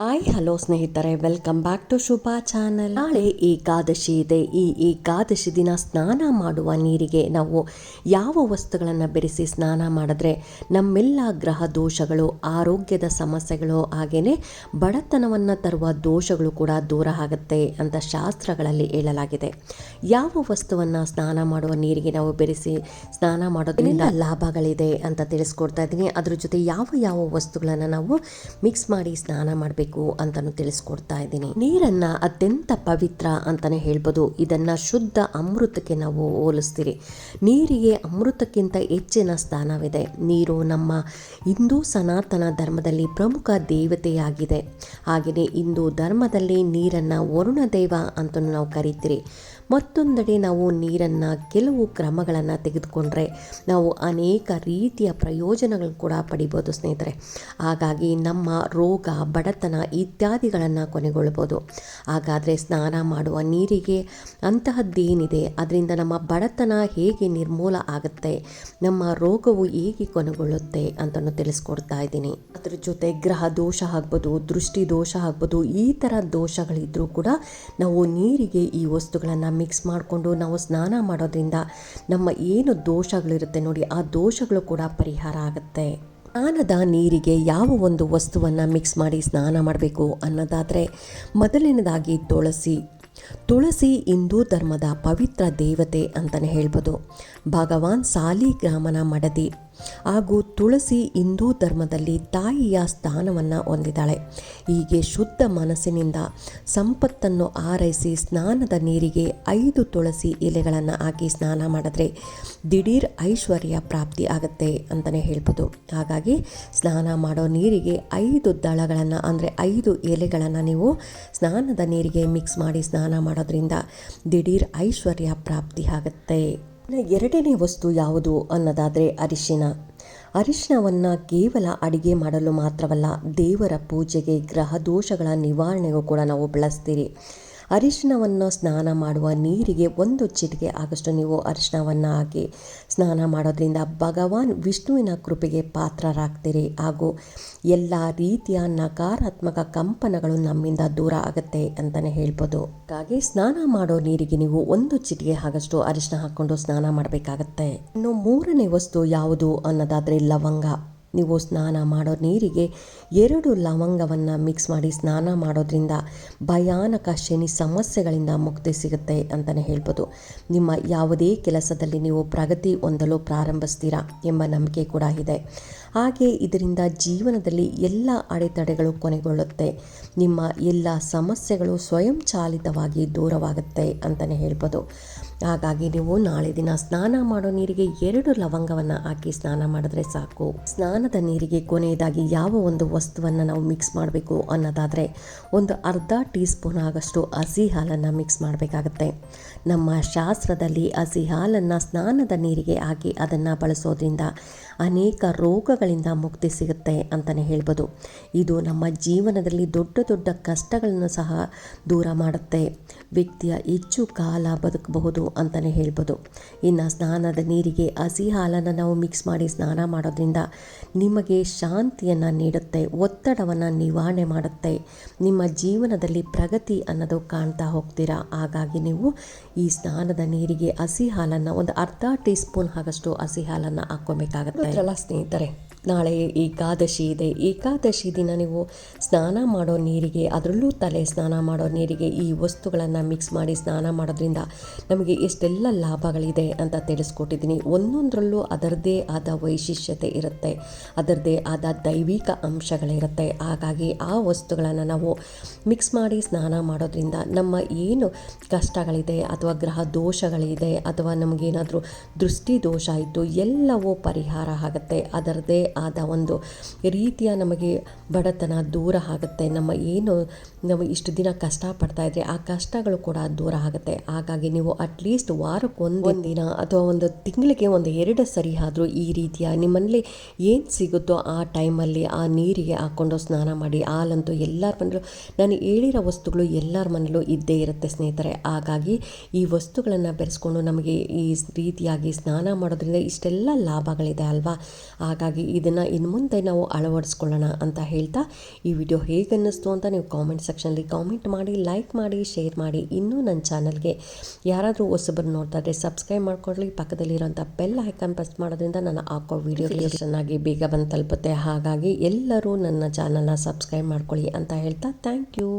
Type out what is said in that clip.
Hello ಸ್ನೇಹಿತರೆ, welcome back to Shubha channel. ನಾಳೆ ಏಕಾದಶಿ ಇದೆ. ಈ ಏಕಾದಶಿ ದಿನ ಸ್ನಾನ ಮಾಡುವ ನೀರಿಗೆ ನಾವು ಯಾವ ವಸ್ತುಗಳನ್ನು ಬೆರೆಸಿ ಸ್ನಾನ ಮಾಡಿದ್ರೆ ನಮ್ಮೆಲ್ಲ ಗ್ರಹ ದೋಷಗಳು, ಆರೋಗ್ಯದ ಸಮಸ್ಯೆಗಳು, ಹಾಗೆಯೇ ಬಡತನವನ್ನು ತರುವ ದೋಷಗಳು ಕೂಡ ದೂರ ಆಗುತ್ತೆ ಅಂತ ಶಾಸ್ತ್ರಗಳಲ್ಲಿ ಹೇಳಲಾಗಿದೆ. ಯಾವ ವಸ್ತುವನ್ನು ಸ್ನಾನ ಮಾಡುವ ನೀರಿಗೆ ನಾವು ಬೆರೆಸಿ ಸ್ನಾನ ಮಾಡೋದ್ರಿಂದ ಲಾಭಗಳಿದೆ ಅಂತ ತಿಳಿಸ್ಕೊಡ್ತಾ ಇದ್ದೀನಿ. ಅದ್ರ ಜೊತೆ ಯಾವ ಯಾವ ವಸ್ತುಗಳನ್ನು ನಾವು ಮಿಕ್ಸ್ ಮಾಡಿ ಸ್ನಾನ ಮಾಡಬೇಕು ಅಂತಾನು ತಿಳಿಸ್ಕೊಡ್ತಾ ಇದ್ದೀನಿ. ನೀರನ್ನ ಅತ್ಯಂತ ಪವಿತ್ರ ಅಂತಾನೆ ಹೇಳ್ಬೋದು. ಇದನ್ನ ಶುದ್ಧ ಅಮೃತಕ್ಕೆ ನಾವು ಹೋಲಿಸ್ತೀರಿ. ನೀರಿಗೆ ಅಮೃತಕ್ಕಿಂತ ಹೆಚ್ಚಿನ ಸ್ಥಾನವಿದೆ. ನೀರು ನಮ್ಮ ಹಿಂದೂ ಸನಾತನ ಧರ್ಮದಲ್ಲಿ ಪ್ರಮುಖ ದೇವತೆಯಾಗಿದೆ. ಹಾಗೆಯೇ ಹಿಂದೂ ಧರ್ಮದಲ್ಲಿ ನೀರನ್ನ ವರುಣ ದೇವ ಅಂತ ನಾವು ಕರಿತೀರಿ. ಮತ್ತೊಂದೆಡೆ ನಾವು ನೀರನ್ನು ಕೆಲವು ಕ್ರಮಗಳನ್ನು ತೆಗೆದುಕೊಂಡ್ರೆ ನಾವು ಅನೇಕ ರೀತಿಯ ಪ್ರಯೋಜನಗಳು ಕೂಡ ಪಡಿಬೋದು ಸ್ನೇಹಿತರೆ. ಹಾಗಾಗಿ ನಮ್ಮ ರೋಗ, ಬಡತನ ಇತ್ಯಾದಿಗಳನ್ನು ಕೊನೆಗೊಳ್ಬೋದು. ಹಾಗಾದರೆ ಸ್ನಾನ ಮಾಡುವ ನೀರಿಗೆ ಅಂತಹದ್ದೇನಿದೆ, ಅದರಿಂದ ನಮ್ಮ ಬಡತನ ಹೇಗೆ ನಿರ್ಮೂಲ ಆಗುತ್ತೆ, ನಮ್ಮ ರೋಗವು ಹೇಗೆ ಕೊನೆಗೊಳ್ಳುತ್ತೆ ಅಂತಲೂ ತಿಳಿಸ್ಕೊಡ್ತಾ ಇದ್ದೀನಿ. ಅದ್ರ ಜೊತೆ ಗ್ರಹ ದೋಷ ಆಗ್ಬೋದು, ದೃಷ್ಟಿ ದೋಷ ಆಗ್ಬೋದು, ಈ ಥರ ದೋಷಗಳಿದ್ರೂ ಕೂಡ ನಾವು ನೀರಿಗೆ ಈ ವಸ್ತುಗಳನ್ನು ಮಿಕ್ಸ್ ಮಾಡಿಕೊಂಡು ನಾವು ಸ್ನಾನ ಮಾಡೋದ್ರಿಂದ ನಮ್ಮ ಏನು ದೋಷಗಳಿರುತ್ತೆ ನೋಡಿ, ಆ ದೋಷಗಳು ಕೂಡ ಪರಿಹಾರ ಆಗುತ್ತೆ. ಸ್ನಾನದ ನೀರಿಗೆ ಯಾವ ಒಂದು ವಸ್ತುವನ್ನು ಮಿಕ್ಸ್ ಮಾಡಿ ಸ್ನಾನ ಮಾಡಬೇಕು ಅನ್ನೋದಾದರೆ, ಮೊದಲನೇದಾಗಿ ತುಳಸಿ ಹಿಂದೂ ಧರ್ಮದ ಪವಿತ್ರ ದೇವತೆ ಅಂತಲೇ ಹೇಳ್ಬೋದು. ಭಗವಾನ್ ಸಾಲಿಗ್ರಾಮನ ಮಡದಿ ಹಾಗೂ ತುಳಸಿ ಹಿಂದೂ ಧರ್ಮದಲ್ಲಿ ತಾಯಿಯ ಸ್ಥಾನವನ್ನು ಹೊಂದಿದ್ದಾಳೆ. ಹೀಗೆ ಶುದ್ಧ ಮನಸ್ಸಿನಿಂದ ಸಂಪತ್ತನ್ನು ಆರೈಸಿ ಸ್ನಾನದ ನೀರಿಗೆ 5 ತುಳಸಿ ಎಲೆಗಳನ್ನು ಹಾಕಿ ಸ್ನಾನ ಮಾಡಿದ್ರೆ ದಿಢೀರ್ ಐಶ್ವರ್ಯ ಪ್ರಾಪ್ತಿ ಆಗುತ್ತೆ ಅಂತಲೇ ಹೇಳ್ಬೋದು. ಹಾಗಾಗಿ ಸ್ನಾನ ಮಾಡೋ ನೀರಿಗೆ 5 ದಳಗಳನ್ನು ಅಂದರೆ 5 ಎಲೆಗಳನ್ನು ನೀವು ಸ್ನಾನದ ನೀರಿಗೆ ಮಿಕ್ಸ್ ಮಾಡಿ ಸ್ನಾನ ಮಾಡೋದ್ರಿಂದ ದಿಢೀರ್ ಐಶ್ವರ್ಯ ಪ್ರಾಪ್ತಿ ಆಗುತ್ತೆ. ಎರಡನೇ ವಸ್ತು ಯಾವುದು ಅನ್ನೋದಾದರೆ ಅರಿಶಿಣವನ್ನು ಕೇವಲ ಅಡಿಗೆ ಮಾಡಲು ಮಾತ್ರವಲ್ಲ, ದೇವರ ಪೂಜೆಗೆ, ಗ್ರಹ ದೋಷಗಳ ನಿವಾರಣೆಗೂ ಕೂಡ ನಾವು ಬಳಸ್ತೀರಿ. ಅರಿಶಿಣವನ್ನು ಸ್ನಾನ ಮಾಡುವ ನೀರಿಗೆ 1 ಚಿಟಿಕೆ ಆಗಷ್ಟು ನೀವು ಅರಿಶಿಣವನ್ನು ಹಾಕಿ ಸ್ನಾನ ಮಾಡೋದ್ರಿಂದ ಭಗವಾನ್ ವಿಷ್ಣುವಿನ ಕೃಪೆಗೆ ಪಾತ್ರರಾಗ್ತೀರಿ ಹಾಗೂ ಎಲ್ಲ ರೀತಿಯ ನಕಾರಾತ್ಮಕ ಕಂಪನಗಳು ನಮ್ಮಿಂದ ದೂರ ಆಗುತ್ತೆ ಅಂತಲೇ ಹೇಳ್ಬೋದು. ಹಾಗಾಗಿ ಸ್ನಾನ ಮಾಡೋ ನೀರಿಗೆ ನೀವು 1 ಚಿಟಿಕೆ ಆಗಷ್ಟು ಅರಿಶಿಣ ಹಾಕ್ಕೊಂಡು ಸ್ನಾನ ಮಾಡಬೇಕಾಗತ್ತೆ. ಇನ್ನು ಮೂರನೇ ವಸ್ತು ಯಾವುದು ಅನ್ನೋದಾದರೆ ಲವಂಗ. ನೀವು ಸ್ನಾನ ಮಾಡೋ ನೀರಿಗೆ 2 ಲವಂಗವನ್ನು ಮಿಕ್ಸ್ ಮಾಡಿ ಸ್ನಾನ ಮಾಡೋದ್ರಿಂದ ಭಯಾನಕ ಶನಿ ಸಮಸ್ಯೆಗಳಿಂದ ಮುಕ್ತಿ ಸಿಗುತ್ತೆ ಅಂತಲೇ ಹೇಳ್ಬೋದು. ನಿಮ್ಮ ಯಾವುದೇ ಕೆಲಸದಲ್ಲಿ ನೀವು ಪ್ರಗತಿ ಹೊಂದಲು ಪ್ರಾರಂಭಿಸ್ತೀರಾ ಎಂಬ ನಂಬಿಕೆ ಕೂಡ ಇದೆ. ಹಾಗೆ ಇದರಿಂದ ಜೀವನದಲ್ಲಿ ಎಲ್ಲ ಅಡೆತಡೆಗಳು ಕೊನೆಗೊಳ್ಳುತ್ತೆ. ನಿಮ್ಮ ಎಲ್ಲ ಸಮಸ್ಯೆಗಳು ಸ್ವಯಂಚಾಲಿತವಾಗಿ ದೂರವಾಗುತ್ತೆ ಅಂತಲೇ ಹೇಳ್ಬೋದು. ಹಾಗಾಗಿ ನೀವು ನಾಳೆ ದಿನ ಸ್ನಾನ ಮಾಡೋ ನೀರಿಗೆ 2 ಲವಂಗವನ್ನು ಹಾಕಿ ಸ್ನಾನ ಮಾಡಿದ್ರೆ ಸಾಕು. ಸ್ನಾನದ ನೀರಿಗೆ ಕೊನೆಯದಾಗಿ ಯಾವ ಒಂದು ವಸ್ತುವನ್ನು ನಾವು ಮಿಕ್ಸ್ ಮಾಡಬೇಕು ಅನ್ನೋದಾದರೆ, ಒಂದು ಅರ್ಧ ಟೀ ಸ್ಪೂನ್ ಆಗಷ್ಟು ಹಸಿ ಹಾಲನ್ನು ಮಿಕ್ಸ್ ಮಾಡಬೇಕಾಗತ್ತೆ. ನಮ್ಮ ಶಾಸ್ತ್ರದಲ್ಲಿ ಹಸಿ ಹಾಲನ್ನು ಸ್ನಾನದ ನೀರಿಗೆ ಹಾಕಿ ಅದನ್ನು ಬಳಸೋದ್ರಿಂದ ಅನೇಕ ರೋಗಗಳಿಂದ ಮುಕ್ತಿ ಸಿಗುತ್ತೆ ಅಂತಲೇ ಹೇಳ್ಬೋದು. ಇದು ನಮ್ಮ ಜೀವನದಲ್ಲಿ ದೊಡ್ಡ ದೊಡ್ಡ ಕಷ್ಟಗಳನ್ನು ಸಹ ದೂರ ಮಾಡುತ್ತೆ. ವ್ಯಕ್ತಿಯ ಹೆಚ್ಚು ಕಾಲ ಬದುಕಬಹುದು ಅಂತಲೇ ಹೇಳ್ಬೋದು. ಇನ್ನು ಸ್ನಾನದ ನೀರಿಗೆ ಹಸಿ ಹಾಲನ್ನು ನಾವು ಮಿಕ್ಸ್ ಮಾಡಿ ಸ್ನಾನ ಮಾಡೋದ್ರಿಂದ ನಿಮಗೆ ಶಾಂತಿಯನ್ನು ನೀಡುತ್ತೆ, ಒತ್ತಡವನ್ನು ನಿವಾರಣೆ ಮಾಡುತ್ತೆ, ನಿಮ್ಮ ಜೀವನದಲ್ಲಿ ಪ್ರಗತಿ ಅನ್ನೋದು ಕಾಣ್ತಾ ಹೋಗ್ತೀರಾ. ಹಾಗಾಗಿ ನೀವು ಈ ಸ್ನಾನದ ನೀರಿಗೆ ಹಸಿ ಹಾಲನ್ನು ಒಂದು ಅರ್ಧ ಟೀ ಸ್ಪೂನ್ ಆಗಷ್ಟು ಹಸಿ ಹಾಲನ್ನು ಹಾಕ್ಕೊಬೇಕಾಗತ್ತೆ. ಸ್ನೇಹಿತರೆ, ನಾಳೆ ಏಕಾದಶಿ ಇದೆ. ಏಕಾದಶಿ ದಿನ ನೀವು ಸ್ನಾನ ಮಾಡೋ ನೀರಿಗೆ, ಅದರಲ್ಲೂ ತಲೆ ಸ್ನಾನ ಮಾಡೋ ನೀರಿಗೆ ಈ ವಸ್ತುಗಳನ್ನು ಮಿಕ್ಸ್ ಮಾಡಿ ಸ್ನಾನ ಮಾಡೋದ್ರಿಂದ ನಮಗೆ ಎಷ್ಟೆಲ್ಲ ಲಾಭಗಳಿದೆ ಅಂತ ತಿಳಿಸ್ಕೊಟ್ಟಿದ್ದೀನಿ. ಒಂದೊಂದರಲ್ಲೂ ಅದರದ್ದೇ ಆದ ವೈಶಿಷ್ಟ್ಯತೆ ಇರುತ್ತೆ, ಅದರದ್ದೇ ಆದ ದೈವಿಕ ಅಂಶಗಳಿರುತ್ತೆ. ಹಾಗಾಗಿ ಆ ವಸ್ತುಗಳನ್ನು ನಾವು ಮಿಕ್ಸ್ ಮಾಡಿ ಸ್ನಾನ ಮಾಡೋದ್ರಿಂದ ನಮ್ಮ ಏನು ಕಷ್ಟಗಳಿದೆ ಅಥವಾ ಗ್ರಹ ದೋಷಗಳಿದೆ ಅಥವಾ ನಮಗೇನಾದರೂ ದೃಷ್ಟಿ ದೋಷ ಇದ್ದು ಎಲ್ಲವೂ ಪರಿಹಾರ ಆಗುತ್ತೆ. ಅದರದ್ದೇ ಆದ ಒಂದು ರೀತಿಯ ನಮಗೆ ಬಡತನ ದೂರ ಆಗುತ್ತೆ. ನಾವು ಇಷ್ಟು ದಿನ ಕಷ್ಟಪಡ್ತಾ ಇದ್ರೆ ಆ ಕಷ್ಟಗಳು ಕೂಡ ದೂರ ಆಗುತ್ತೆ. ಹಾಗಾಗಿ ನೀವು ಅಟ್ಲೀಸ್ಟ್ ವಾರಕ್ಕೆ ಒಂದಿನ ಅಥವಾ ಒಂದು ತಿಂಗಳಿಗೆ 1-2 ಸರಿ ಆದರೂ ಈ ರೀತಿಯ ನಿಮ್ಮಲ್ಲಿ ಏನು ಸಿಗುತ್ತೋ ಆ ಟೈಮಲ್ಲಿ ಆ ನೀರಿಗೆ ಹಾಕ್ಕೊಂಡು ಸ್ನಾನ ಮಾಡಿ. ಹಾಲಂತೂ ಎಲ್ಲರ ಮನೆಯಲ್ಲೂ, ನಾನು ಹೇಳಿರೋ ವಸ್ತುಗಳು ಎಲ್ಲರ ಮನೆಯಲ್ಲೂ ಇದ್ದೇ ಇರುತ್ತೆ ಸ್ನೇಹಿತರೆ. ಹಾಗಾಗಿ ಈ ವಸ್ತುಗಳನ್ನು ಬೆರೆಸ್ಕೊಂಡು ನಮಗೆ ಈ ರೀತಿಯಾಗಿ ಸ್ನಾನ ಮಾಡೋದ್ರಿಂದ ಇಷ್ಟೆಲ್ಲ ಲಾಭಗಳಿದೆ ಅಲ್ವಾ. ಹಾಗಾಗಿ ಇದನ್ನು ಇನ್ನು ಮುಂದೆ ನಾವು ಅಳವಡಿಸ್ಕೊಳ್ಳೋಣ ಅಂತ ಹೇಳ್ತಾ ಈ ವಿಡಿಯೋ ಹೇಗೆ ಅನ್ನಿಸ್ತು ಅಂತ ನೀವು ಕಾಮೆಂಟ್ ಸೆಕ್ಷನಲ್ಲಿ ಕಾಮೆಂಟ್ ಮಾಡಿ, ಲೈಕ್ ಮಾಡಿ, ಶೇರ್ ಮಾಡಿ. ಇನ್ನೂ ನನ್ನ ಚಾನಲ್ಗೆ ಯಾರಾದರೂ ಹೊಸಬರು ನೋಡ್ತಾ ಇದ್ದರೆ ಸಬ್ಸ್ಕ್ರೈಬ್ ಮಾಡ್ಕೊಳ್ಳಿ. ಪಕ್ಕದಲ್ಲಿರೋಂಥ ಬೆಲ್ ಐಕಾನ್ ಪ್ರೆಸ್ ಮಾಡೋದ್ರಿಂದ ನಾನು ಹಾಕೋ ವಿಡಿಯೋ ಚೆನ್ನಾಗಿ ಬೇಗ ಬಂದು ತಲುಪುತ್ತೆ. ಹಾಗಾಗಿ ಎಲ್ಲರೂ ನನ್ನ ಚಾನಲ್ನ ಸಬ್ಸ್ಕ್ರೈಬ್ ಮಾಡ್ಕೊಳ್ಳಿ ಅಂತ ಹೇಳ್ತಾ ಥ್ಯಾಂಕ್ ಯು.